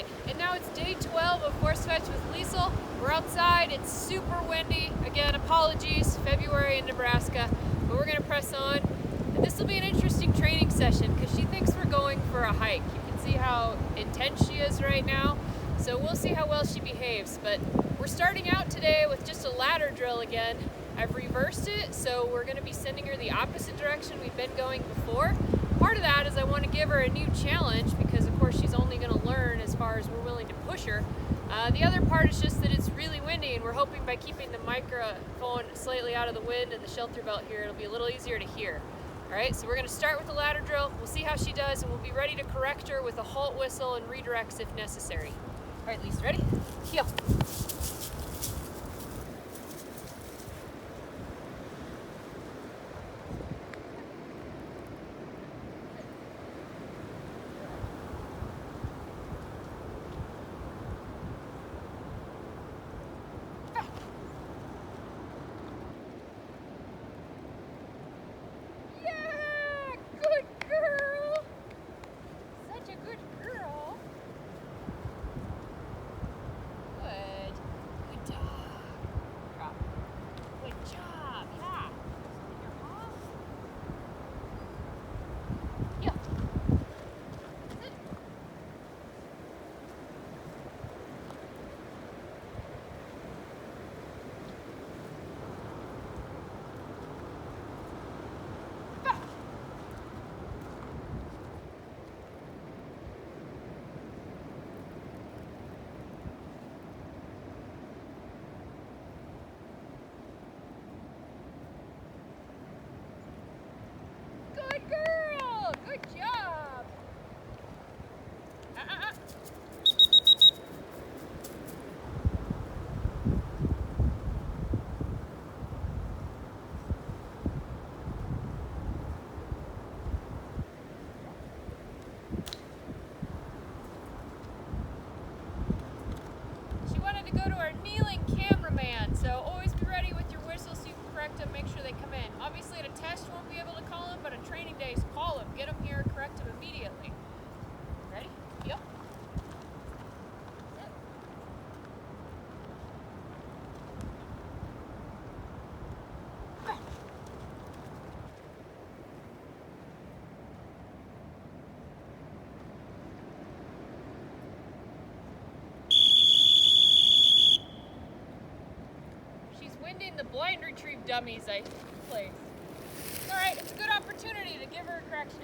right, and now it's day 12 of horse fetch with Liesel. We're outside, it's super windy. Again, apologies, February in Nebraska, but we're gonna press on. And this will be an interesting training session because she thinks we're going for a hike. You can see how intense she is right now. So we'll see how well she behaves, but we're starting out today with just a ladder drill again. I've reversed it, so we're gonna be sending her the opposite direction we've been going before. Part of that is I want to give her a new challenge because of course she's only going to learn as far as we're willing to push her. The other part is just that it's really windy, and we're hoping by keeping the microphone slightly out of the wind and the shelter belt here, it'll be a little easier to hear. Alright, so we're going to start with the ladder drill. We'll see how she does, and we'll be ready to correct her with a halt whistle and redirects if necessary. Alright, Lisa, ready? Heel. Make sure they come in. Obviously at a test you won't be able to call them, but on training days, call them. Get them here, correct them immediately. Ready? Yep. Winding the blind retrieve dummies I placed. Alright, it's a good opportunity to give her a correction.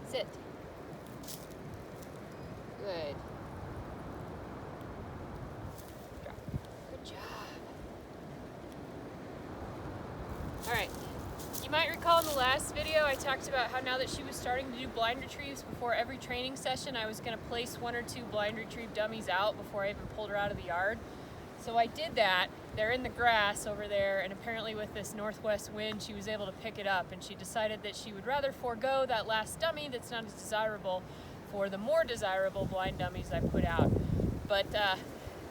Sit. Good. Drop. Good job. Alright. You might recall in the last video I talked about how now that she was starting to do blind retrieves before every training session, I was going to place 1 or 2 blind retrieve dummies out before I even pulled her out of the yard. So I did that. They're in the grass over there, and apparently with this northwest wind she was able to pick it up, and she decided that she would rather forego that last dummy that's not as desirable for the more desirable blind dummies I put out. But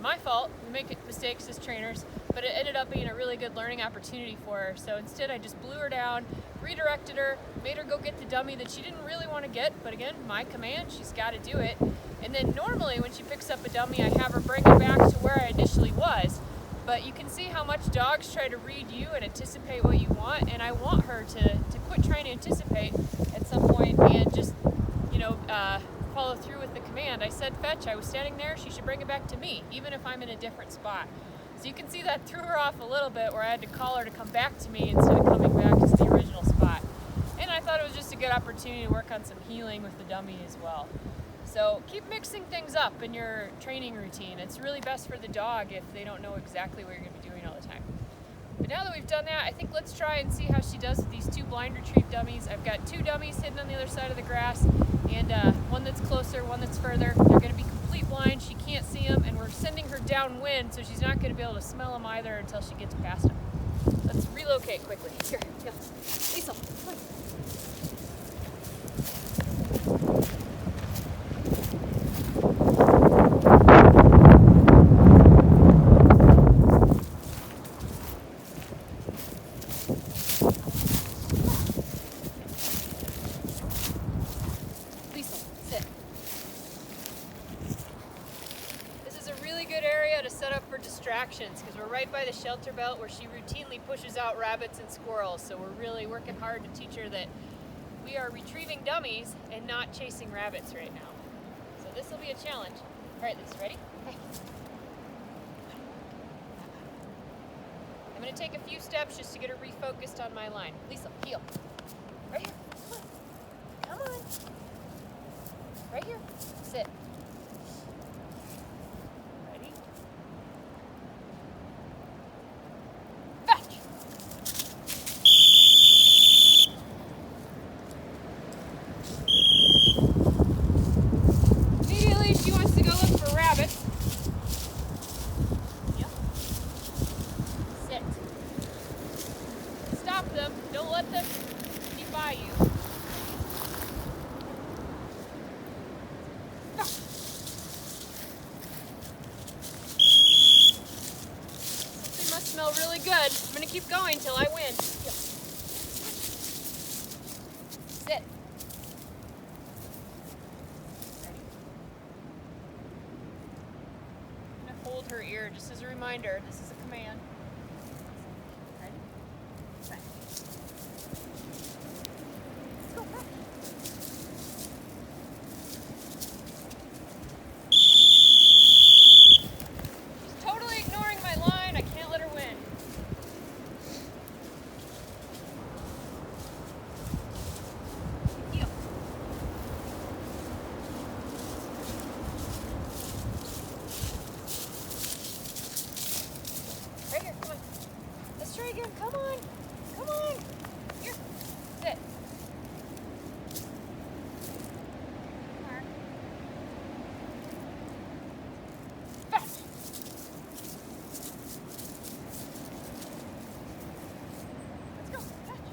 my fault, we make mistakes as trainers, but it ended up being a really good learning opportunity for her. So instead I just blew her down, redirected her, made her go get the dummy that she didn't really want to get, but again, my command, she's got to do it. And then normally when she picks up a dummy, I have her bring it back to where I initially was. but you can see how much dogs try to read you and anticipate what you want, and I want her to quit trying to anticipate at some point and just, follow through with the command. I said fetch, I was standing there, she should bring it back to me, even if I'm in a different spot. So you can see that threw her off a little bit, where I had to call her to come back to me instead of coming back to the original spot. And I thought it was just a good opportunity to work on some healing with the dummy as well. So keep mixing things up in your training routine. It's really best for the dog if they don't know exactly what you're going to be doing all the time. But now that we've done that, I think let's try and see how she does with these two blind retrieve dummies. I've got two dummies hidden on the other side of the grass, and one that's closer, one that's further. They're going to be complete blind. She can't see them, and we're sending her downwind, so she's not going to be able to smell them either until she gets past them. Let's relocate quickly. Here, go. Liesel, come on. Set up for distractions because we're right by the shelter belt where she routinely pushes out rabbits and squirrels, so we're really working hard to teach her that we are retrieving dummies and not chasing rabbits right now. So this will be a challenge. All right, Liesel, ready? Okay. I'm going to take a few steps just to get her refocused on my line. Liesel, heel. Right here. Come on. Come on. Right here. Sit. Them. Don't let them get by you. No. Something must smell really good. I'm going to keep going until I win. Here. Sit. Ready. I'm going to hold her ear just as a reminder. This is a command. Try again. Come on. Come on. Here. Sit. Mark. Fetch. Let's go. Fetch.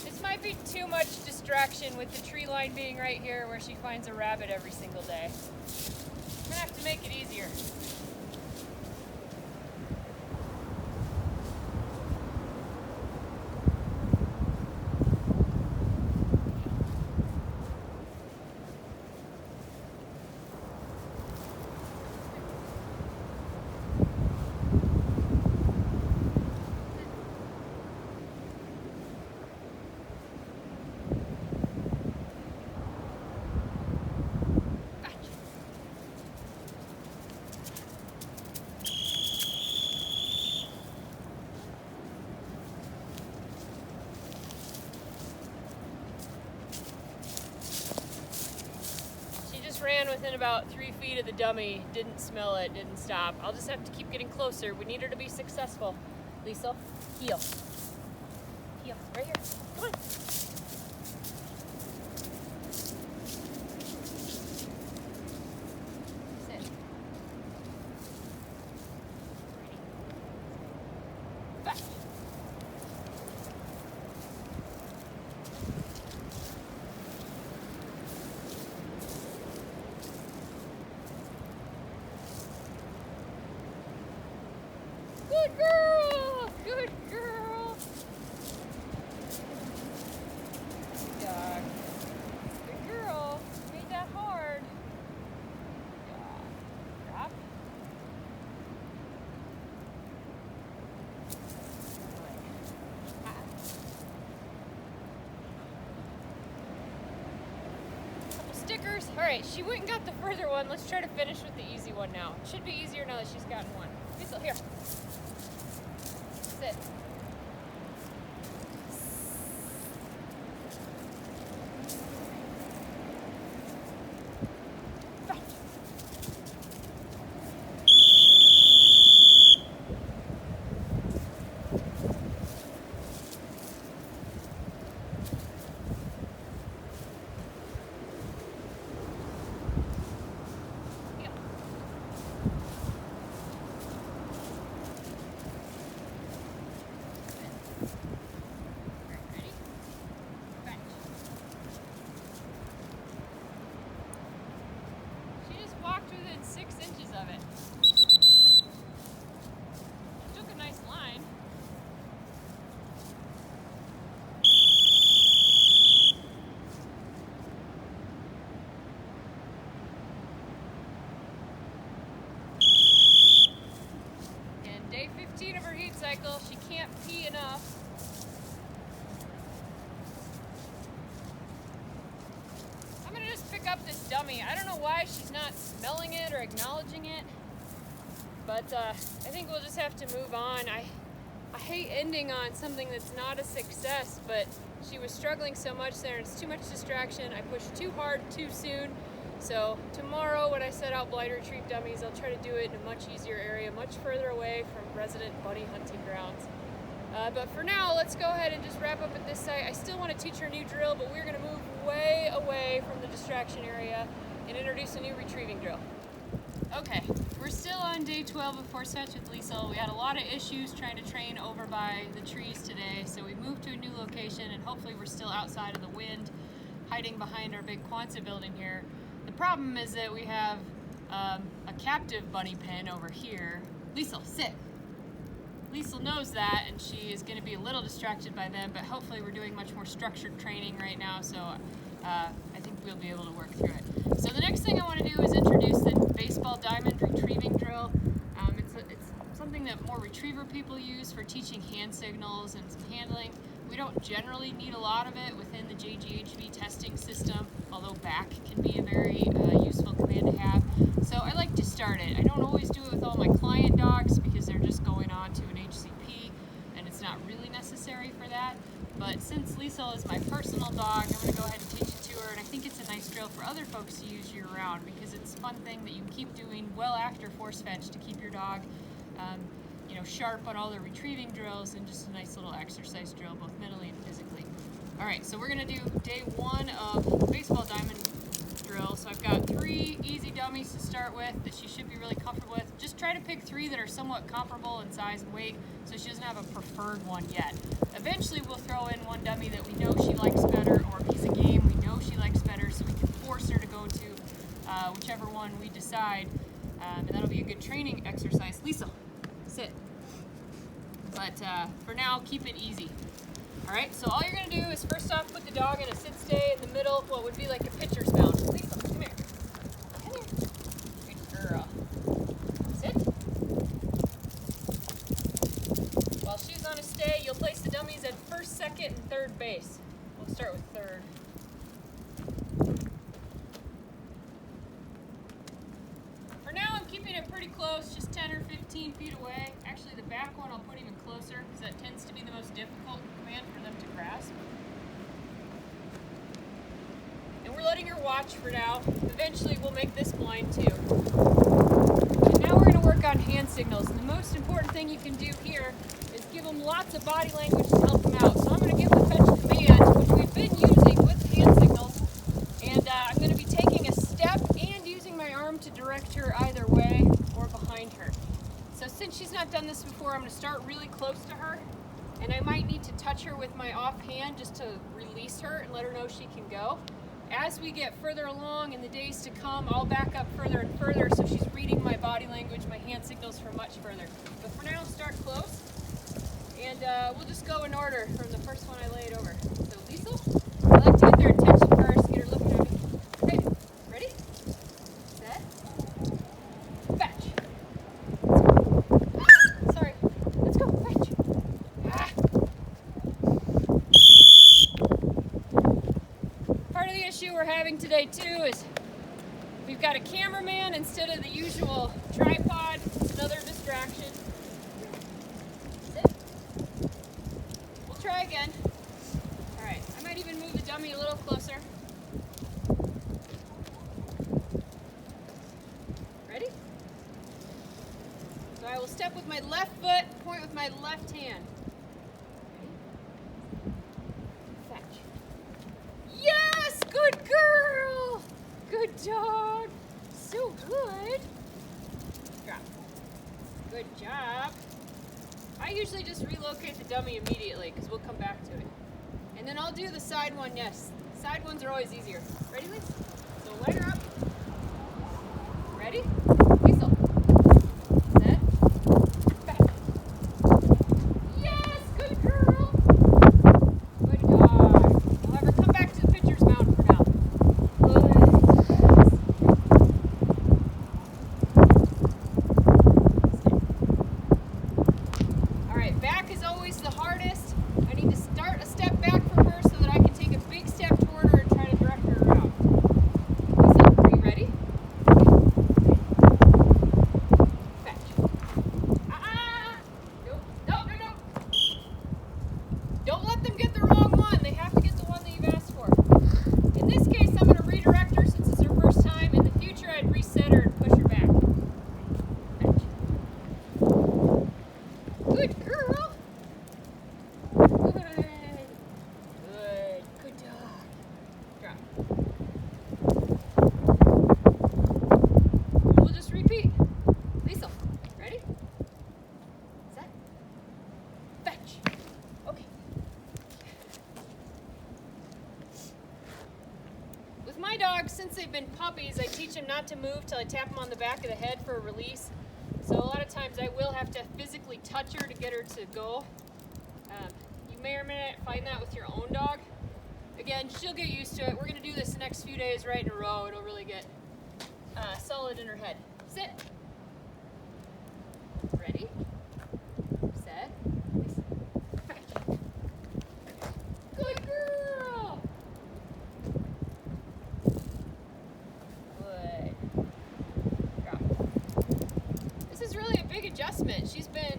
This might be too much distraction with the tree line being right here where she finds a rabbit every single day. I'm gonna have to make it easier. Ran within about 3 feet of the dummy, didn't smell it, didn't stop. I'll just have to keep getting closer. We need her to be successful. Liesel, heel. Heel, right here. Come on. Sit. Ready. Back. Good girl! Good girl! All right, she went and got the further one. Let's try to finish with the easy one now. It should be easier now that she's gotten one. Liesel, here. Sit. Walked within 6 inches of it. Took a nice line. And day 15 of her heat cycle, she can't pee enough. I'm gonna just pick up this dummy. I don't know why she's not smelling it or acknowledging it, but I think we'll just have to move on. I hate ending on something that's not a success, but she was struggling so much there, and it's too much distraction. I pushed too hard too soon. So tomorrow when I set out blind retrieve dummies, I'll try to do it in a much easier area, much further away from resident bunny hunting grounds. But for now, let's go ahead and just wrap up at this site. I still want to teach her a new drill, but we're going to move way away from the distraction area and introduce a new retrieving drill. Okay, we're still on day 12 of force fetch with Liesel. We had a lot of issues trying to train over by the trees today, so we moved to a new location, and hopefully we're still outside of the wind, hiding behind our big Quonset building here. The problem is that we have a captive bunny pen over here. Liesel, sit. Liesel knows that, and she is going to be a little distracted by them, but hopefully we're doing much more structured training right now, so I think we'll be able to work through it. So the next thing I want to do is introduce the baseball diamond retrieving drill. It's something that more retriever people use for teaching hand signals and some handling. We don't generally need a lot of it within the JGHV testing system, although back can be a very useful command to have. So I like to start it. I don't always do it with all my client dogs because they're just going on to an HCP and it's not really necessary for that. But since Liesel is my personal dog, I'm going to go ahead and teach it to her, and I think it's a nice drill for other folks to use year-round because it's a fun thing that you can keep doing well after force fetch to keep your dog sharp on all their retrieving drills, and just a nice little exercise drill, both mentally and physically. All right, so we're going to do day 1 of baseball diamond drill. So I've got 3 easy dummies to start with that she should be really comfortable with. Just try to pick 3 that are somewhat comparable in size and weight, so she doesn't have a preferred one yet. Eventually we'll throw in one dummy that we know she likes better, or a piece of game we know she likes better, so we can force her to go to whichever one we decide, and that'll be a good training exercise. Liesel, sit. But for now, keep it easy. All right, so all you're going to do is first off put the dog in a sit stay in the middle, what would be like a pitcher's mound. Liesel, come here. Come here. Good girl. Sit. While she's on a stay, you'll place the dummies at first, second, and third base. We'll start with third. For now, I'm keeping it pretty close, just 10 or 15 feet away. Actually, the back one I'll put even closer because that tends to be the most difficult command for them to grasp. And we're letting her watch for now. Eventually, we'll make this blind too. And now we're going to work on hand signals. And the most important thing you can do here is give them lots of body language to help them out. So I'm going to give the fetch command, which we've been using with hand signals. And I'm going to be taking a step and using my arm to direct her either way or behind her. So since she's not done this before, I'm going to start really close to her, and I might need to touch her with my offhand just to release her and let her know she can go. As we get further along in the days to come, I'll back up further and further so she's reading my body language, my hand signals from much further. But for now, start close, and we'll just go in order from the first one I laid over. So Liesel, I like to get their attention first, get her looking at me. Okay, ready? Set. Fetch. Sorry. Let's go. Fetch. Part of the issue we're having today too is a cameraman instead of the usual tripod. It's another distraction. Sit. We'll try again. All right, I might even move the dummy a little closer. Ready? So I will step with my left foot, point with my left hand. Ready? Fetch. Yes, good girl. Good dog. So good. Drop. Good job. I usually just relocate the dummy immediately because we'll come back to it. And then I'll do the side one, yes. Side ones are always easier. Ready, Liz? So leg her up. Ready? Liesel. Set. Back. Yes, good girl. Good dog. I'll have her come back to the pitcher's mound for now. All right, back is always the hardest. I need to start a step back from her so that I can take a big step toward her and try to direct her around. Liesel, are you ready? Fetch. Nope. No. Don't let them get the wrong one. They have to get the one that you've asked for. In this case, I'm going to redirect her since it's her first time. In the future, I'd reset her and push her back. Fetch. Good girl. Good dog. Drop. We'll just repeat. Liesel, ready? Set. Fetch. Okay. With my dogs, since they've been puppies, I teach them not to move till I tap them on the back of the head for a release. So a lot of times I will have to physically touch her to get her to go. You may or may not find that with your own dog. Again, she'll get used to it. We're going to do this the next few days right in a row. It'll really get solid in her head. Sit. Ready? Set. Fetch. Good girl. Good. Drop. This is really a big adjustment. She's been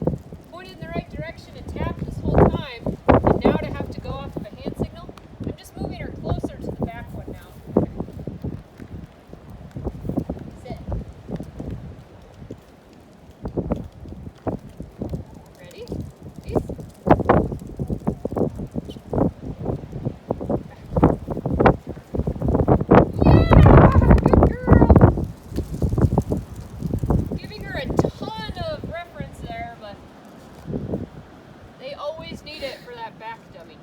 pointed in the right direction and tapped this whole time. And now to have to go off of a hand signal, I'm just moving her closer to the back one now. Sit. Ready? Peace. Yeah! Good girl! Giving her a ton of reference there, but they always need it for that back dummy.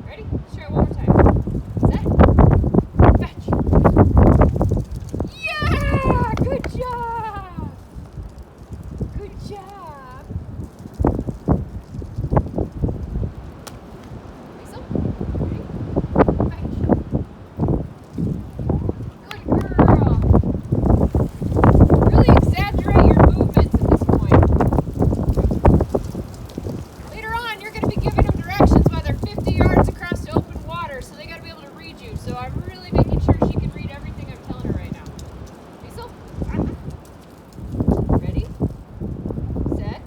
Ready? Let's try it one more time. Set. Fetch. Yeah! Good job! Good job. Liesel, ready? Fetch. Good girl. Really exaggerate your movements at this point. Later on, you're going to be giving them directions while they're 50 yards across the open water, so they got to be able to read you. So I'm really making sure she can read everything I'm telling her right now. Liesel? Ready? Set.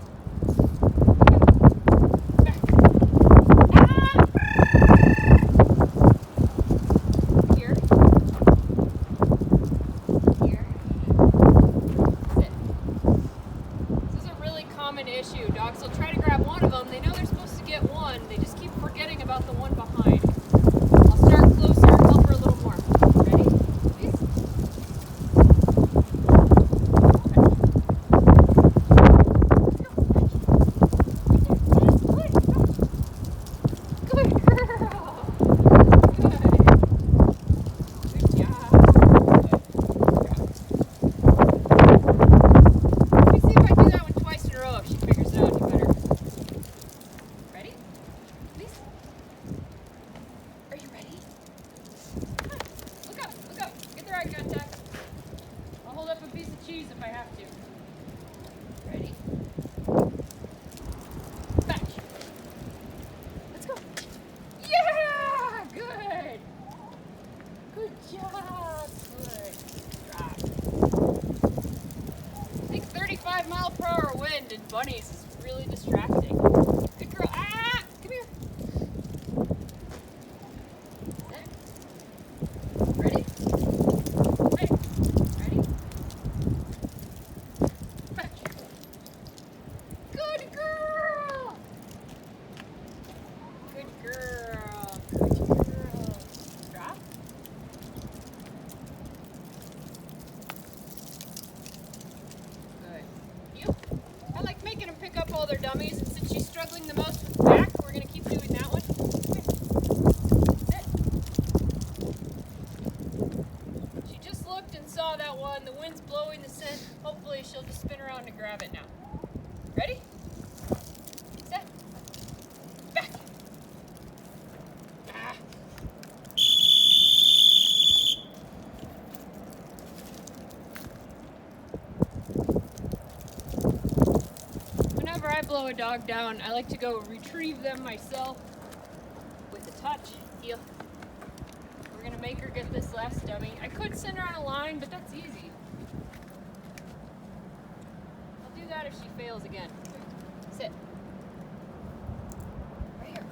Back. Here. Here. Sit. This is a really common issue. Dogs will try to grab one of them. They know they're supposed to get one. They just keep forgetting about the one behind. I'll start closer, help her a little more. Ready? Please? Good girl. Good. Good job. Let me see if I do that one twice in a row if she figures it out any better. Ready? Please? Are you ready? Come on. Look up. Look up. Get the eye contact. I'll hold up a piece of cheese if I have to. Ready? Fetch. Let's go. Yeah! Good. Good job. Good. Drop. I think 35-mile-per-hour wind in bunnies is really distracting. Good girl. Ah! Come here. Sit. Ready? Ready. Ready? Back. Good girl. Good girl. Good girl. Drop. Good. You? I like making them pick up all their dummies, and since she's struggling the most with the back, we're going to keep doing that one. Sit. She just looked and saw that one. The wind's blowing the scent. Hopefully she'll just spin around and grab it now. Ready? Set. Back. Ah. Whenever I blow a dog down, I like to go retrieve them myself with a touch. Heel. We're gonna make her get this last dummy. I could send her on a line, but that's easy. I'll do that if she fails again. Sit. Right here.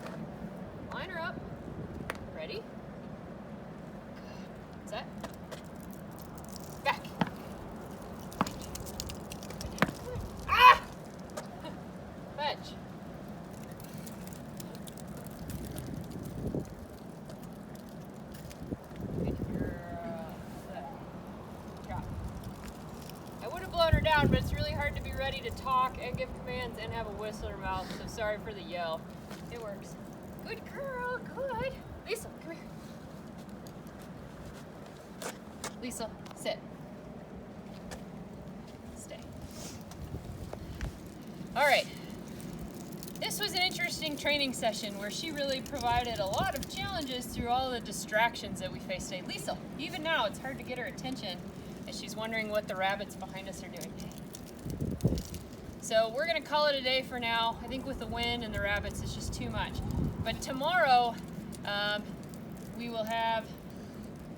Line her up. Ready? Set. Back. Ah! Fetch. Good girl. Set. Drop. I would have blown her down, but it's really hard to be ready to talk and give commands and have a whistle in her mouth, so sorry for the yell. It works. Good girl, good. Liesel, come here. Liesel, sit. Stay. All right. This was an interesting training session where she really provided a lot of challenges through all the distractions that we faced today. Liesel, even now it's hard to get her attention as she's wondering what the rabbits behind us are doing. So we're gonna call it a day for now. I think with the wind and the rabbits, it's just too much. But tomorrow, we will have,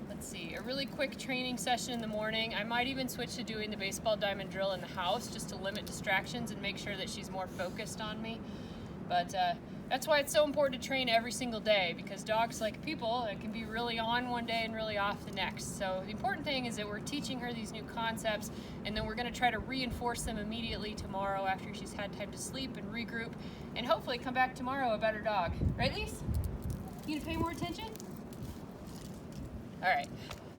let's see, a really quick training session in the morning. I might even switch to doing the baseball diamond drill in the house just to limit distractions and make sure that she's more focused on me. But that's why it's so important to train every single day, because dogs, like people, it can be really on one day and really off the next. So the important thing is that we're teaching her these new concepts, and then we're going to try to reinforce them immediately tomorrow after she's had time to sleep and regroup, and hopefully come back tomorrow a better dog. Right, Lise? You need to pay more attention? All right.